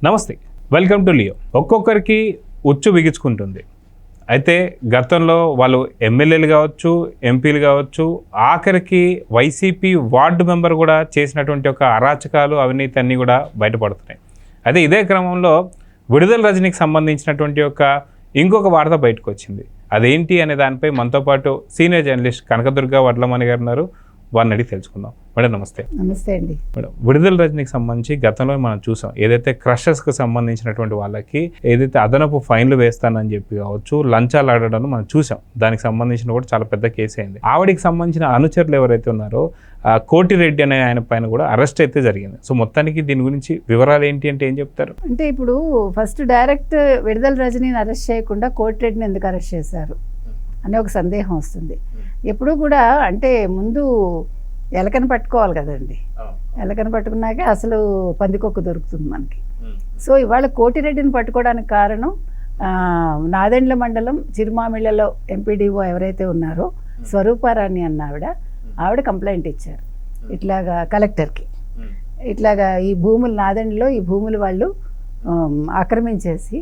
నమస్తే, welcome to Leo. ఒక్కొక్కరికి ఉచ్చు బిగించుకుంటుంది. అయితే గతంలో వాళ్ళు ఎమ్మెల్యేలు కావచ్చు, ఎంపీలు కావచ్చు, ఆఖరికి వైసీపీ వార్డు మెంబర్ కూడా చేసినటువంటి ఒక అరాచకాలు, అవినీతి అన్నీ కూడా బయటపడుతున్నాయి. అయితే ఇదే క్రమంలో విడుదల రజనీకి సంబంధించినటువంటి ఇంకొక వార్త బయటకు వచ్చింది. అదేంటి అనే దానిపై మనతో పాటు సీనియర్ జర్నలిస్ట్ కనకదుర్గ వడ్లమణి గారు ఉన్నారు. వారిని అడిగి తెలుసుకుందాం. మేడం నమస్తే. నమస్తే అండి. మేడం, విడుదల రజనీకి సంబంధించి గతంలో మనం చూసాం, ఏదైతే క్రషర్స్కి సంబంధించినటువంటి వాళ్ళకి ఏదైతే అదనపు ఫైన్లు వేస్తానని చెప్పి కావచ్చు, లంచాలు ఆడడం మనం చూసాం. దానికి సంబంధించిన కూడా చాలా పెద్ద కేసు అయింది. ఆవిడికి సంబంధించిన అనుచరులు ఎవరైతే ఉన్నారో కోటిరెడ్డి అనే ఆయన పైన కూడా అరెస్ట్ అయితే జరిగింది. సో మొత్తానికి దీని గురించి వివరాలు ఏంటి అంటే ఏం చెప్తారు? అంటే ఇప్పుడు ఫస్ట్ డైరెక్ట్ విడుదల రజనీని అరెస్ట్ చేయకుండా కోటిరెడ్డిని ఎందుకు అరెస్ట్ చేశారు అనే ఒక సందేహం వస్తుంది. ఎప్పుడు కూడా అంటే ముందు ఎలకను పట్టుకోవాలి కదండి. ఎలకను పట్టుకున్నాక అసలు పందికొక్కు దొరుకుతుంది మనకి. సో ఇవాళ కోటిరెడ్డిని పట్టుకోవడానికి కారణం నాదెండ్ల మండలం చిరుమామిళ్ళలో ఎంపీడీఓ ఎవరైతే ఉన్నారో స్వరూపారాణి అన్న ఆవిడ కంప్లైంట్ ఇచ్చారు ఇట్లాగా కలెక్టర్కి. ఇట్లాగా ఈ భూములు నాదెండ్లలో ఈ భూములు వాళ్ళు ఆక్రమించేసి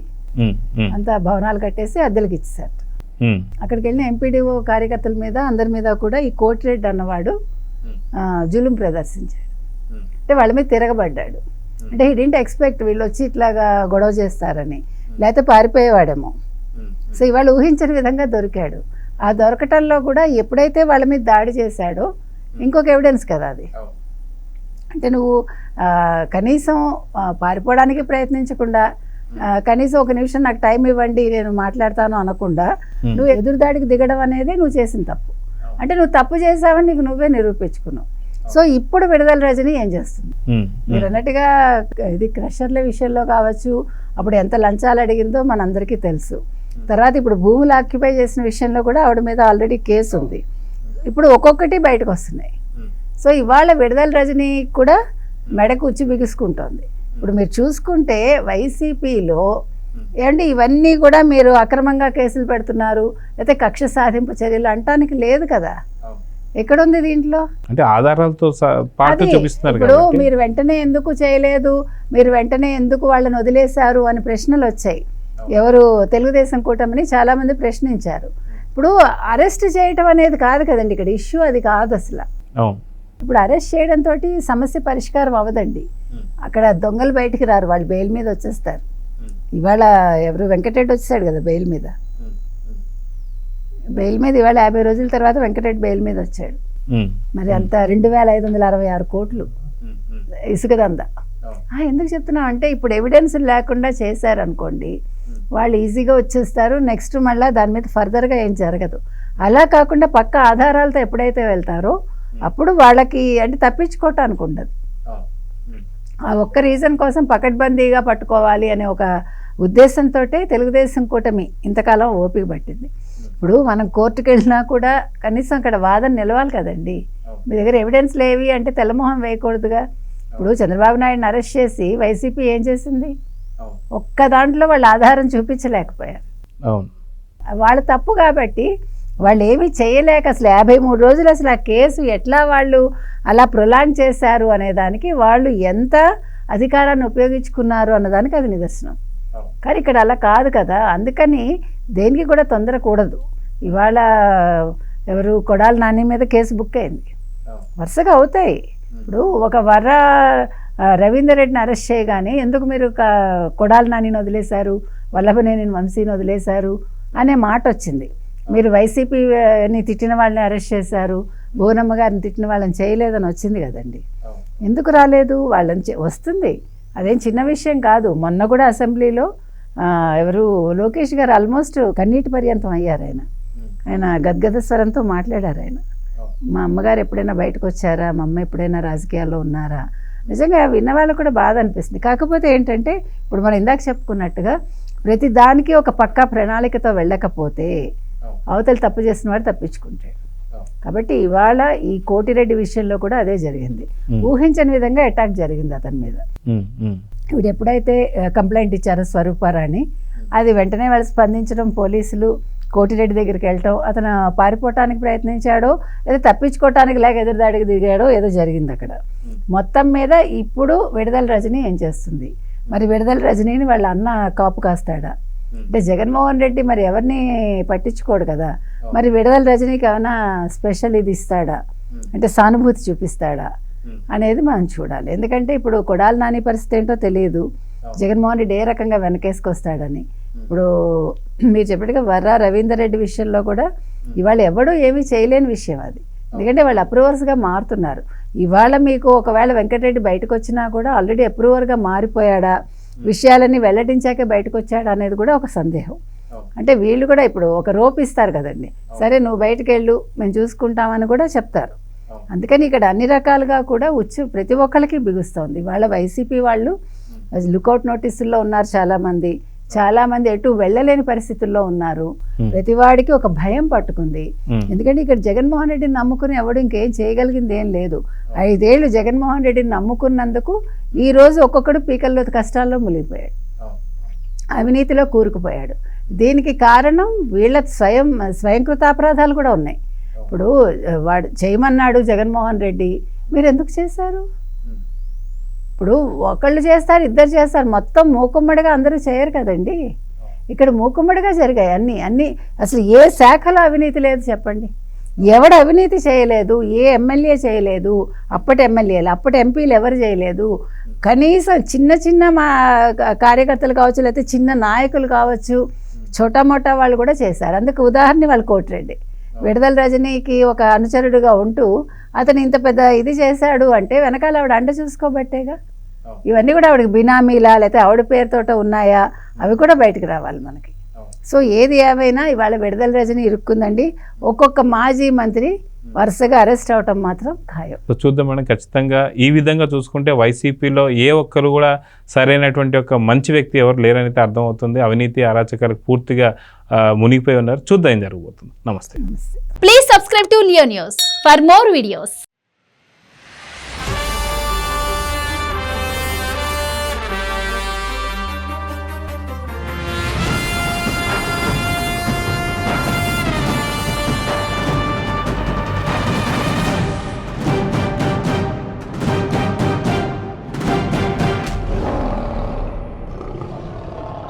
అంతా భవనాలు కట్టేసి అద్దెలకు ఇచ్చేసారు. అక్కడికి వెళ్ళిన ఎంపీడీఓ కార్యకర్తల మీద అందరి మీద కూడా ఈ కోటిరెడ్డి అన్నవాడు జులుం ప్రదర్శించాడు. అంటే వాళ్ళ మీద తిరగబడ్డాడు. అంటే హీ డింట్ ఎక్స్పెక్ట్ వీళ్ళు వచ్చి ఇట్లాగా గొడవ చేస్తారని, లేకపోతే పారిపోయేవాడేమో. సో ఇవాళ ఊహించని విధంగా దొరికాడు. ఆ దొరకటంలో కూడా ఎప్పుడైతే వాళ్ళ మీద దాడి చేశాడో ఇంకొక ఎవిడెన్స్ కదా అది. అంటే నువ్వు కనీసం పారిపోవడానికి ప్రయత్నించకుండా, కనీసం ఒక నిమిషం నాకు టైం ఇవ్వండి నేను మాట్లాడతాను అనకుండా నువ్వు ఎదురుదాడికి దిగడం అనేది నువ్వు చేసిన తప్పు. అంటే నువ్వు తప్పు చేసావని నీకు నువ్వే నిరూపించుకున్నావు. సో ఇప్పుడు విడుదల రజనీ ఏం చేస్తుంది? మీరు అన్నట్టుగా ఇది క్రషర్ల విషయంలో కావచ్చు, అప్పుడు ఎంత లంచాలు అడిగిందో మనందరికీ తెలుసు. తర్వాత ఇప్పుడు భూములు ఆక్యుపై చేసిన విషయంలో కూడా ఆవిడ మీద ఆల్రెడీ కేసు ఉంది. ఇప్పుడు ఒక్కొక్కటి బయటకు వస్తున్నాయి. సో ఇవాళ విడుదల రజనీ కూడా మెడకు ఉచ్చి బిగుసుకుంటోంది. ఇప్పుడు మీరు చూసుకుంటే వైసీపీలో ఏమంటే ఇవన్నీ కూడా మీరు అక్రమంగా కేసులు పెడుతున్నారు, లేకపోతే కక్ష సాధింపు చర్యలు అంటానికి లేదు కదా. ఎక్కడుంది దీంట్లో? అంటే ఆధారాలతో చూపిస్తున్నారు. ఇప్పుడు మీరు వెంటనే ఎందుకు చేయలేదు, మీరు వెంటనే ఎందుకు వాళ్ళని వదిలేశారు అని ప్రశ్నలు వచ్చాయి. ఎవరు తెలుగుదేశం కూటమిని చాలా మంది ప్రశ్నించారు. ఇప్పుడు అరెస్ట్ చేయటం అనేది కాదు కదండి ఇక్కడ ఇష్యూ, అది కాదు అసలు. ఇప్పుడు అరెస్ట్ చేయడంతో సమస్య పరిష్కారం అవ్వదండి. అక్కడ దొంగలు బయటికి రారు, వాళ్ళు బెయిల్ మీద వచ్చేస్తారు. ఇవాళ ఎవరు వెంకటరెడ్డి వచ్చేసాడు కదా బెయిల్ మీద. ఇవాళ 50 రోజుల తర్వాత వెంకటరెడ్డి బెయిల్ మీద వచ్చాడు. మరి అంత 2566 కోట్లు ఇసుకదందా. ఎందుకు చెప్తున్నా అంటే ఇప్పుడు ఎవిడెన్స్ లేకుండా చేశారనుకోండి, వాళ్ళు ఈజీగా వచ్చేస్తారు. నెక్స్ట్ మళ్ళీ దాని మీద ఫర్దర్గా ఏం జరగదు. అలా కాకుండా పక్క ఆధారాలతో ఎప్పుడైతే వెళ్తారో అప్పుడు వాళ్ళకి అంటే తప్పించుకోవటానికి ఉండదు. ఆ ఒక్క రీజన్ కోసం పకడ్బందీగా పట్టుకోవాలి అనే ఒక ఉద్దేశంతో తెలుగుదేశం కూటమి ఇంతకాలం ఓపిక పట్టింది. ఇప్పుడు మనం కోర్టుకు వెళ్ళినా కూడా కనీసం అక్కడ వాదన నిలవాలి కదండి. మీ దగ్గర ఎవిడెన్స్ లేవి అంటే తెల్లమొహం వేయకూడదుగా. ఇప్పుడు చంద్రబాబు నాయుడుని అరెస్ట్ చేసి వైసీపీ ఏం చేసింది? ఒక్క దాంట్లో వాళ్ళు ఆధారం చూపించలేకపోయారు. వాళ్ళ తప్పు కాబట్టి వాళ్ళు ఏమీ చేయలేక అసలు 53 రోజులు అసలు ఆ కేసు ఎట్లా వాళ్ళు అలా ప్రొలాంగ్ చేశారు అనేదానికి వాళ్ళు ఎంత అధికారాన్ని ఉపయోగించుకున్నారు అన్నదానికి అది నిదర్శనం. కానీ ఇక్కడ అలా కాదు కదా. అందుకని దేనికి కూడా తొందరకూడదు. ఇవాళ ఎవరు కొడాలి నాని మీద కేసు బుక్ అయింది, వరుసగా అవుతాయి. ఇప్పుడు ఒక రవీందర్ రెడ్డిని అరెస్ట్ చేయగానే ఎందుకు మీరు కొడాలి నానిని వదిలేశారు, వల్లభనేని వంశీని వదిలేశారు అనే మాట వచ్చింది. మీరు వైసీపీని తిట్టిన వాళ్ళని అరెస్ట్ చేశారు, భువనమ్మ గారిని తిట్టిన వాళ్ళని చేయలేదని వచ్చింది కదండి. ఎందుకు రాలేదు? వాళ్ళని వస్తుంది, అదేం చిన్న విషయం కాదు. మొన్న కూడా అసెంబ్లీలో ఎవరు లోకేష్ గారు ఆల్మోస్ట్ కన్నీటి పర్యంతం అయ్యారు. ఆయన గద్గద స్వరంతో మాట్లాడారు. మా అమ్మగారు ఎప్పుడైనా బయటకు వచ్చారా, మా అమ్మ ఎప్పుడైనా రాజకీయాల్లో ఉన్నారా? నిజంగా విన్న వాళ్ళకు కూడా బాధ అనిపిస్తుంది. కాకపోతే ఏంటంటే ఇప్పుడు మనం ఇందాక చెప్పుకున్నట్టుగా ప్రతి దానికి ఒక పక్కా ప్రణాళికతో వెళ్ళకపోతే అవతల తప్పు చేసిన వాడు తప్పించుకుంటాడు. కాబట్టి ఇవాళ ఈ కోటిరెడ్డి విషయంలో కూడా అదే జరిగింది. ఊహించని విధంగా అటాక్ జరిగింది అతని మీద. ఇప్పుడు ఎప్పుడైతే కంప్లైంట్ ఇచ్చారో స్వరూపారాణి, అది వెంటనే వాళ్ళు స్పందించడం, పోలీసులు కోటిరెడ్డి దగ్గరికి వెళ్ళటం, అతను పారిపోవటానికి ప్రయత్నించాడో లేదా తప్పించుకోవటానికి లేక ఎదురుదాడికి దిగాడో ఏదో జరిగింది అక్కడ. మొత్తం మీద ఇప్పుడు విడుదల రజనీ ఏం చేస్తుంది, మరి విడుదల రజనీని వాళ్ళ అన్న కాపు కాస్తాడా? అంటే జగన్మోహన్ రెడ్డి మరి ఎవరిని పట్టించుకోడు కదా, మరి విడుదల రజనీకి ఏమైనా స్పెషల్ ఇది ఇస్తాడా, అంటే సానుభూతి చూపిస్తాడా అనేది మనం చూడాలి. ఎందుకంటే ఇప్పుడు కొడాలి నాని పరిస్థితి ఏంటో తెలియదు, జగన్మోహన్ రెడ్డి ఏ రకంగా వెనకేసుకొస్తాడని. ఇప్పుడు మీరు చెప్పినట్టుగా వర్రా రవీందర్ రెడ్డి విషయంలో కూడా ఇవాళ ఎవడూ ఏమీ చేయలేని విషయం అది. ఎందుకంటే వాళ్ళు అప్రూవర్స్గా మారుతున్నారు. ఇవాళ మీకు ఒకవేళ వెంకటరెడ్డి బయటకు వచ్చినా కూడా ఆల్రెడీ అప్రూవర్గా మారిపోయాడా, విషయాలన్నీ వెల్లడించాకే బయటకు వచ్చాడా అనేది కూడా ఒక సందేహం. అంటే వీళ్ళు కూడా ఇప్పుడు ఒక రోప్ ఇస్తారు కదండి, సరే నువ్వు బయటకు వెళ్ళు మేము చూసుకుంటామని కూడా చెప్తారు. అందుకని ఇక్కడ అన్ని రకాలుగా కూడా ప్రతి ఒక్కరికి బిగుస్తోంది. వాళ్ళ వైసీపీ వాళ్ళు లుకౌట్ నోటీసుల్లో ఉన్నారు, చాలామంది ఎటు వెళ్ళలేని పరిస్థితుల్లో ఉన్నారు. ప్రతివాడికి ఒక భయం పట్టుకుంది. ఎందుకంటే ఇక్కడ జగన్మోహన్ రెడ్డిని నమ్ముకుని ఎవడు ఇంకేం చేయగలిగింది ఏం లేదు. 5 ఏళ్ళు జగన్మోహన్ రెడ్డిని నమ్ముకున్నందుకు ఈ రోజు ఒక్కొక్కడు పీకల్లో కష్టాల్లో మునిగిపోయాడు, అవినీతిలో కూరుకుపోయాడు. దీనికి కారణం వీళ్ళ స్వయంకృత అపరాధాలు కూడా ఉన్నాయి. ఇప్పుడు వాడు చేయమన్నాడు జగన్మోహన్ రెడ్డి, మీరు ఎందుకు చేశారు? ఇప్పుడు ఒకళ్ళు చేస్తారు, ఇద్దరు చేస్తారు, మొత్తం మూకుమ్మడిగా అందరూ చేయరు కదండి. ఇక్కడ మూకుమ్మడిగా జరిగాయి అన్నీ. అసలు ఏ శాఖలో అవినీతి లేదు చెప్పండి? ఎవడు అవినీతి చేయలేదు? ఏ ఎమ్మెల్యే చేయలేదు, అప్పటి ఎమ్మెల్యేలు అప్పటి ఎంపీలు ఎవరు చేయలేదు. కనీసం చిన్న మా కార్యకర్తలు కావచ్చు, లేకపోతే చిన్న నాయకులు కావచ్చు, మోటా వాళ్ళు కూడా చేశారు. అందుకు ఉదాహరణ వాళ్ళ కోటిరెడ్డి విడుదల రజనీకి ఒక అనుచరుడుగా ఉంటూ అతను ఇంత పెద్ద ఇది చేశాడు అంటే వెనకాల ఆవిడ అండ చూసుకోబట్టేగా. ఇవన్నీ కూడా ఆవిడకి బినామీలా లేకపోతే ఆవిడ పేరుతోట ఉన్నాయా, అవి కూడా బయటకు రావాలి మనకి. సో ఏది ఏమైనా ఇవాళ విడుదల రజనీ ఇరుక్కుందండి. ఒక్కొక్క మాజీ మంత్రి వరుసగా అరెస్ట్ అవటం మాత్రం ఖాయం. సో చూద్దాం మనం. ఖచ్చితంగా ఈ విధంగా చూసుకుంటే వైసీపీలో ఏ ఒక్కరు కూడా సరైనటువంటి ఒక మంచి వ్యక్తి ఎవరు లేరని అర్థమవుతుంది. అవినీతి అరాచకాలకు పూర్తిగా మునిగిపోయి ఉన్నారు. చూద్దాం ఏం జరగబోతుంది. నమస్తే. Please subscribe to Leo news for more videos.